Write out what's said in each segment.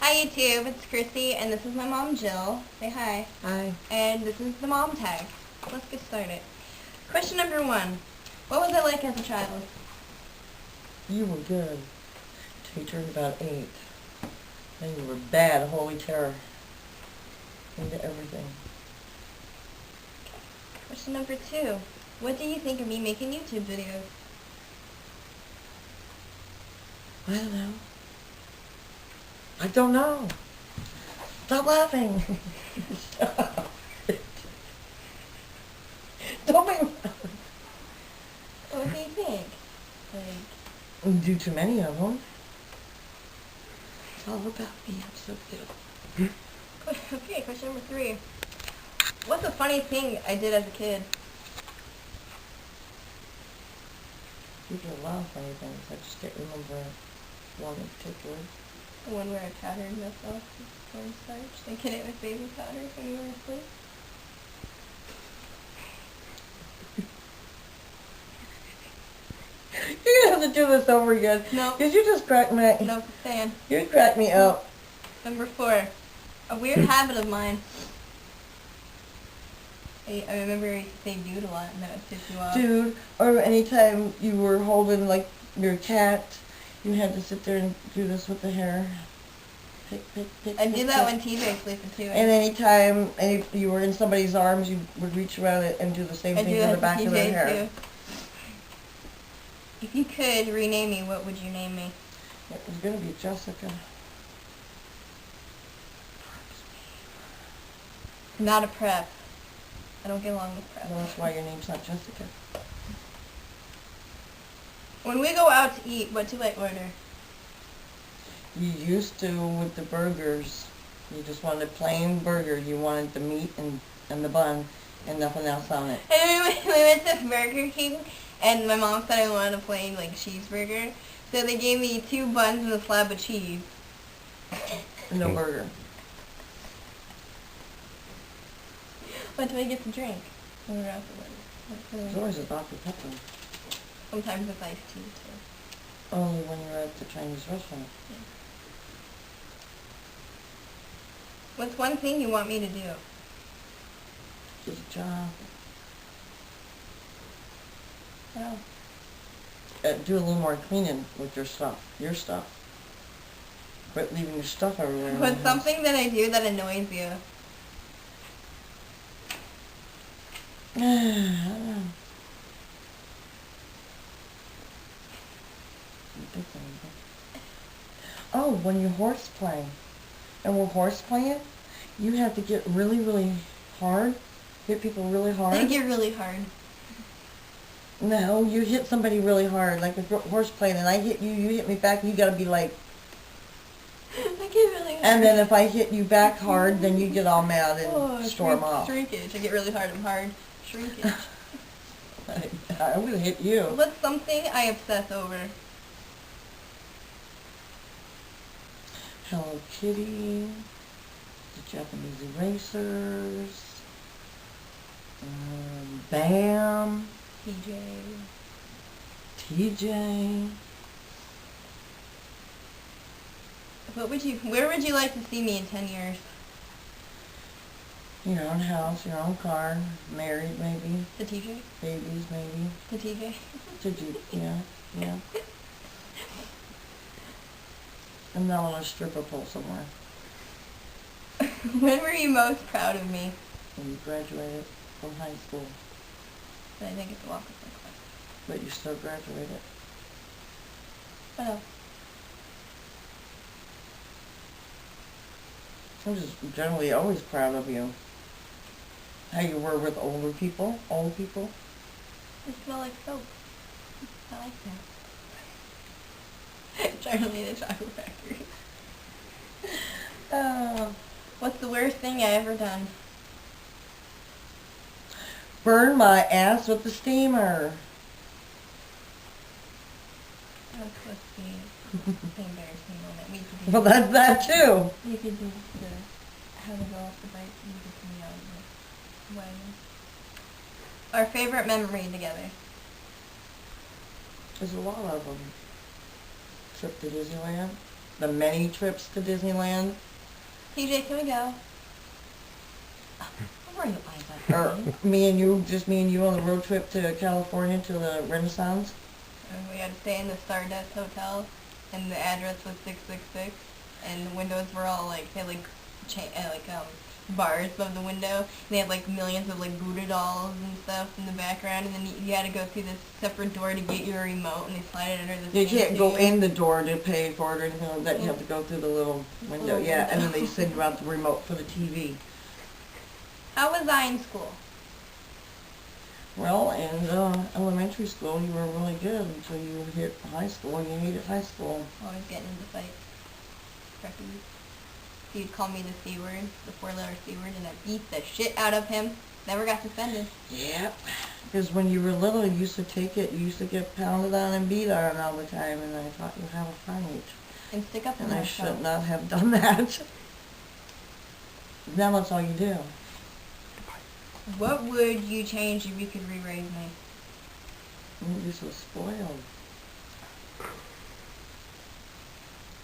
Hi YouTube, it's Chrissy, and this is my mom Jill. Say hi. Hi. And this is the mom tag. Let's get started. Question number 1. What was I like as a child? You were good till you turned about 8. Then you were bad, holy terror. Into everything. Question number 2. What do you think of me making YouTube videos? I don't know. I don't know. Stop laughing. Stop. Don't make me laugh. What do you think? You do too many of them. It's all about me. I'm so good. Okay, question number 3. What's a funny thing I did as a kid? You did a lot of funny things. I just can't remember one in particular. The one where I powdered myself with cornstarch, thinking it was baby powder when you were asleep. You're gonna have to do this over again. No. Because you just cracked me. No, staying. You cracked me up. Number 4. A weird habit of mine. I remember I used to say dude a lot, and that would piss you off. Dude, or anytime you were holding, like, your cat, you had to sit there and do this with the hair. Pick, pick, pick, I pick, do that pick. when TJ's sleeping too. And anytime you were in somebody's arms, you would reach around it and do the same thing to the back of their hair. Too. If you could rename me, what would you name me? It was going to be Jessica. Not a prep. I don't get along with prep. Well, that's why your name's not Jessica. When we go out to eat, what do I order? You used to with the burgers. You just wanted a plain burger. You wanted the meat and the bun and nothing else on it. And we went to Burger King, and my mom said I wanted a plain, like, cheeseburger. So they gave me 2 buns and a slab of cheese. No burger. What do I get to drink when we're out to lunch? There's always a Dr. Pepper. Sometimes it's iced tea, too. Only when you're at the Chinese restaurant. Yeah. What's one thing you want me to do? Get a job. Oh. Do a little more cleaning with your stuff. Your stuff. Quit leaving your stuff everywhere. What's something that I do that annoys you? I don't know. Oh, when you horse play, and we're horse playing, you have to get really, really hard. Hit people really hard. I get really hard. No, you hit somebody really hard, like a horse playing, and I hit you, you hit me back, you gotta be like... I get really hard. And then if I hit you back hard, then you get all mad and storm off. Shrinkage. I get really hard and hard. Shrinkage. I'm gonna hit you. What's something I obsess over? Hello Kitty, the Japanese erasers, Bam, TJ. Where would you like to see me in 10 years? Your own house, your own car, married maybe. To TJ? Babies maybe. To TJ? Yeah. I'm not on a stripper pole somewhere. When were you most proud of me? When you graduated from high school. I didn't get to walk with my class. But you still graduated. What else? I'm just generally always proud of you. How you were with older people, old people. I smell like soap. I like that. Charlie in a chocolate factory. What's the worst thing I ever done? Burn my ass with the steamer. That's supposed to be the embarrassing moment. We could do Well, that's that too. You could do how to go off the bike and you could me out of the wagon. Our favorite memory together. There's a lot of them. Trip to Disneyland. the many trips to Disneyland. TJ, can we go? Where are you Or me and you on the road trip to California to the Renaissance. And we had to stay in the Stardust Hotel, and the address was 666, and the windows were all like, they had bars above the window, and they had like millions of like Buddha dolls and stuff in the background, and then you had to go through this separate door to get your remote, and they slide it under the You thing can't to go you. in the door to pay for it or anything like that. You have to go through the little window. Yeah, and then they send you out the remote for the TV. How was I in school? Well, in elementary school, you were really good until you hit high school. You hated high school. Always getting into fights. Preppy. He'd call me the C word, the 4-letter C word, and I beat the shit out of him. Never got suspended. Yep. Because when you were little, you used to take it. You used to get pounded on and beat on all the time, and I thought you'd have a fight. And stick up for And I myself. should not have done that. Now that's all you do. What would you change if you could re-raise me? You're so spoiled.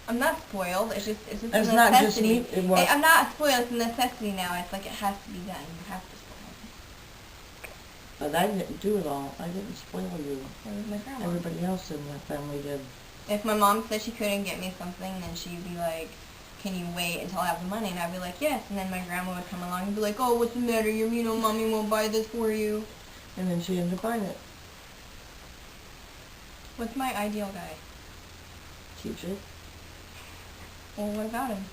I'm not spoiled. It's just It's a not just necessity. me. It was. I'm not spoiled. It's a necessity now. It's like it has to be done. You have to spoil me. But I didn't do it all. I didn't spoil you. It was my grandma. Everybody else in my family did. If my mom said she couldn't get me something, then she'd be like, "Can you wait until I have the money?" And I'd be like, "Yes." And then my grandma would come along and be like, "Oh, what's the matter? You know, mommy won't buy this for you." And then she ended up buying it. What's my ideal guy? TJ. Well, what about him?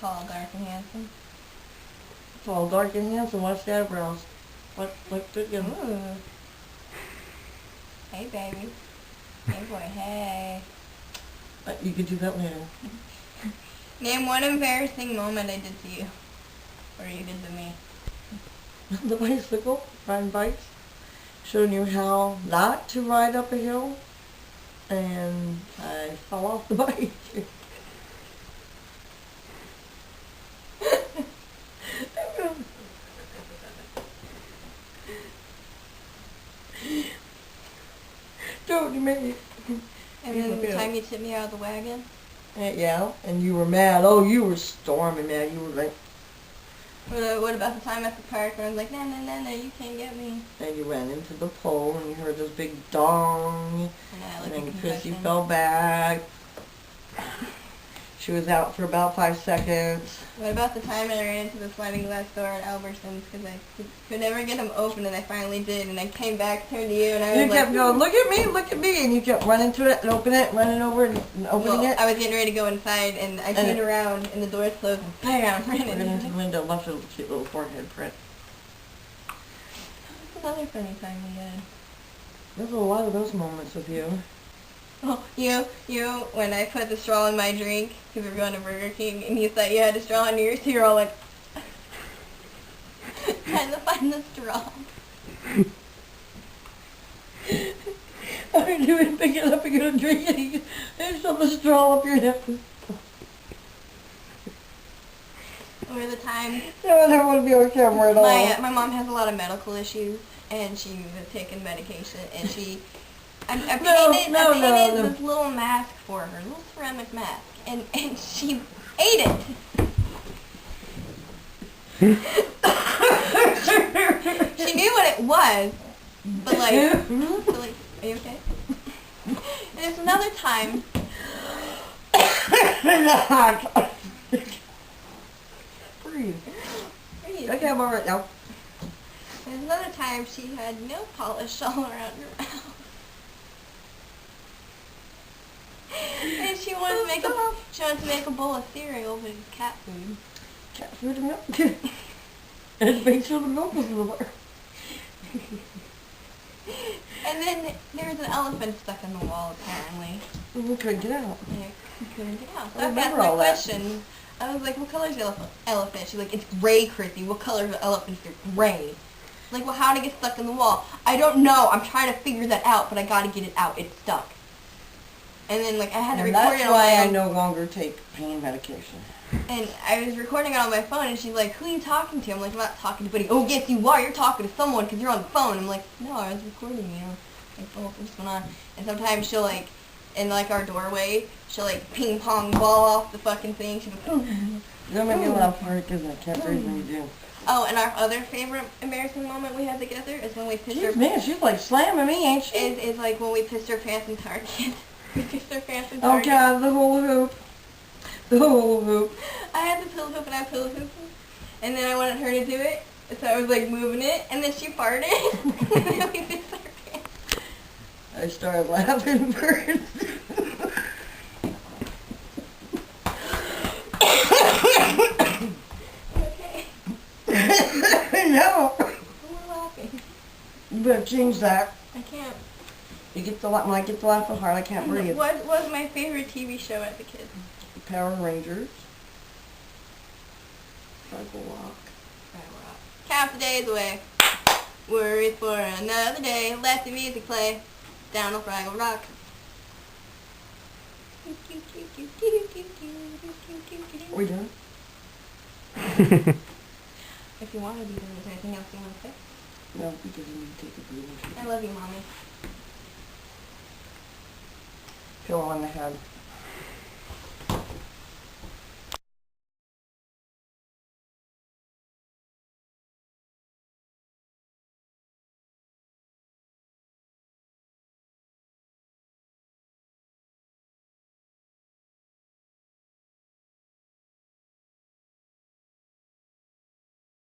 Tall, dark, and handsome. Tall, dark, and handsome. Watch the eyebrows. Look good. Ooh. Hey, baby. Hey, boy. Hey. You could do that later. Name one embarrassing moment I did to you. Or you did to me. The bicycle, riding bikes, showing you how not to ride up a hill, and I fell off the bike. Don't you make me. And then the time you tipped me out of the wagon. Yeah, and you were mad. Oh, you were storming mad. You were like, What about the time at the park when I was like, no, you can't get me. and you ran into the pole and you heard this big dong, And I and like then a Chrissy concussion. fell back. She was out for about 5 seconds. What about the time I ran into the sliding glass door at Albertsons because I could never get them open, and I finally did, and I came back, turned to you, and I was You like... kept going, look at me, and you kept running to it and opening it, running over and opening Well, it. I was getting ready to go inside, and I turned around, and the door closed, and bam, ran Ran into into the window, left a cute little forehead print. That's another funny time we had. There's a lot of those moments with you. Oh, you, when I put the straw in my drink, because we were going to Burger King, and you thought you had a straw in yours, so you're all like, trying to find the straw. I knew you pick it up and go drink it. There's some straw up your neck. Or the time No, I never want to be on camera at all. my mom has a lot of medical issues, and she was taking medication, and I painted this little mask for her, little ceramic mask, and she ate it. She knew what it was, but like, are you okay? And there's another time. Breathe. Breathe. Okay, I'm alright now. There's another time she had nail polish all around her mouth. And she wanted to make a bowl of cereal, but it's cat food. Cat food and milk. And make sure the milk was in there. And then there was an elephant stuck in the wall, apparently. We couldn't get out. And I couldn't get out. So I I asked remember my all that. question. I was like, what color is the elephant? She's like, it's gray, Chrissy. What color is the elephant? They're gray. Like, well, how did it get stuck in the wall? I don't know. I'm trying to figure that out, but I gotta get it out. It's stuck. And then, like, I had to And record it that's on why my I own. no longer take pain medication. And I was recording it on my phone, and she's like, who are you talking to? I'm like, I'm not talking to anybody. Oh, yes, you are. You're talking to someone because you're on the phone. I'm like, no, I was recording you. Like, oh, what's going on? And sometimes she'll, like, in like our doorway. She'll like ping pong ball off the fucking thing. She'll go, Don't make me laugh hard because I can't breathe when you do. oh, and our other favorite embarrassing moment we had together is when we pissed Jeez, our man, she's like slamming me, ain't she? is like when we pissed our pants in Target. We pissed our pants in Oh Target. God, the hula hoop. The hula hoop. I had the hula hoop and I hula hooped, and then I wanted her to do it, so I was like moving it, and then she farted, and then we pissed our pants. I started laughing first. Okay. No. We're laughing. You better change that. I can't. You get the when I get the laughing hard, I can't breathe. What was my favorite TV show as a kid? Power Rangers. Fraggle Rock. Count the days away. Worries for another day. Let the music play. Down on Fraggle Rock. We done? If you want to be done, is there anything else you want to say? No, because you need to take a breather. I love you, Mommy. Pillow on the head.